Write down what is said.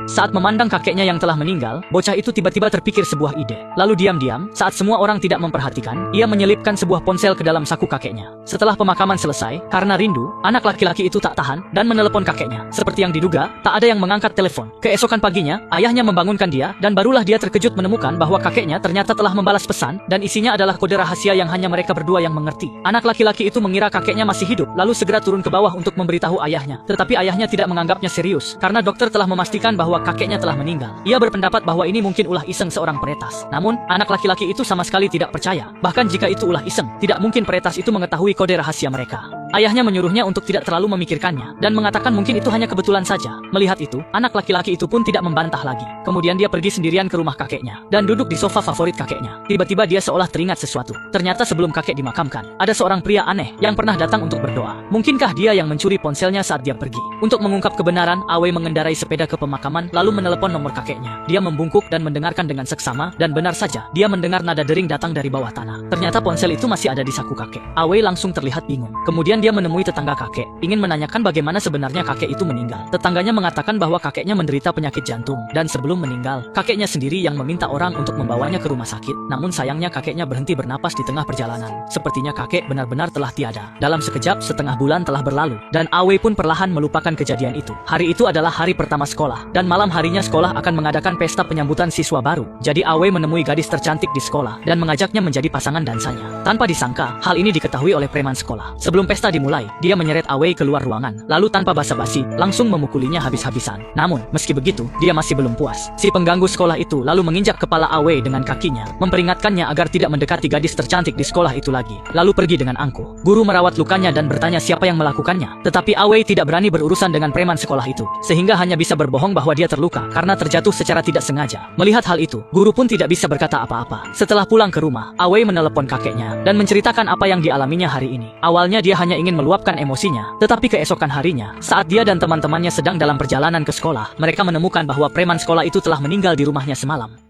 Saat memandang kakeknya yang telah meninggal, bocah itu tiba-tiba terpikir sebuah ide. Lalu diam-diam, saat semua orang tidak memperhatikan, ia menyelipkan sebuah ponsel ke dalam saku kakeknya. Setelah pemakaman selesai, karena rindu, anak laki-laki itu tak tahan dan menelepon kakeknya. Seperti yang diduga, tak ada yang mengangkat telepon. Keesokan paginya, ayahnya membangunkan dia dan barulah dia terkejut menemukan bahwa kakeknya ternyata telah membalas pesan dan isinya adalah kode rahasia yang hanya mereka berdua yang mengerti. Anak laki-laki itu mengira kakeknya masih hidup, lalu segera turun ke bawah untuk memberitahu ayahnya. Tetapi ayahnya tidak menganggapnya serius karena dokter telah memastikan bahwa kakeknya telah meninggal. Ia berpendapat bahwa ini mungkin ulah iseng seorang peretas. Namun, anak laki-laki itu sama sekali tidak percaya. Bahkan jika itu ulah iseng, tidak mungkin peretas itu mengetahui kode rahasia mereka. Ayahnya menyuruhnya untuk tidak terlalu memikirkannya dan mengatakan mungkin itu hanya kebetulan saja. Melihat itu, anak laki-laki itu pun tidak membantah lagi. Kemudian dia pergi sendirian ke rumah kakeknya dan duduk di sofa favorit kakeknya. Tiba-tiba dia seolah teringat sesuatu. Ternyata sebelum kakek dimakamkan, ada seorang pria aneh yang pernah datang untuk berdoa. Mungkinkah dia yang mencuri ponselnya saat dia pergi? Untuk mengungkap kebenaran, Awe mengendarai sepeda ke pemakaman lalu menelepon nomor kakeknya. Dia membungkuk dan mendengarkan dengan seksama dan benar saja, dia mendengar nada dering datang dari bawah tanah. Ternyata ponsel itu masih ada di saku kakek. Awe langsung terlihat bingung. Kemudian dia menemui tetangga kakek, ingin menanyakan bagaimana sebenarnya kakek itu meninggal. Tetangganya mengatakan bahwa kakeknya menderita penyakit jantung, dan sebelum meninggal, kakeknya sendiri yang meminta orang untuk membawanya ke rumah sakit. Namun sayangnya kakeknya berhenti bernapas di tengah perjalanan. Sepertinya kakek benar-benar telah tiada. Dalam sekejap, setengah bulan telah berlalu, dan Awe pun perlahan melupakan kejadian itu. Hari itu adalah hari pertama sekolah, dan malam harinya sekolah akan mengadakan pesta penyambutan siswa baru. Jadi Awe menemui gadis tercantik di sekolah, dan mengajaknya menjadi pasangan dansanya. Tanpa disangka, hal ini diketahui oleh preman sekolah. Sebelum pesta dimulai, dia menyeret Awe keluar ruangan, lalu tanpa basa-basi, langsung memukulinya habis-habisan. Namun, meski begitu, dia masih belum puas. Si pengganggu sekolah itu lalu menginjak kepala Awe dengan kakinya, memperingatkannya agar tidak mendekati gadis tercantik di sekolah itu lagi, lalu pergi dengan angkuh. Guru merawat lukanya dan bertanya siapa yang melakukannya, tetapi Awe tidak berani berurusan dengan preman sekolah itu, sehingga hanya bisa berbohong bahwa dia terluka karena terjatuh secara tidak sengaja. Melihat hal itu, guru pun tidak bisa berkata apa-apa. Setelah pulang ke rumah, Awe menelepon kakeknya dan menceritakan apa yang dialaminya hari ini. Awalnya dia hanya ingin meluapkan emosinya, tetapi keesokan harinya, saat dia dan teman-temannya sedang dalam perjalanan ke sekolah, mereka menemukan bahwa preman sekolah itu telah meninggal di rumahnya semalam.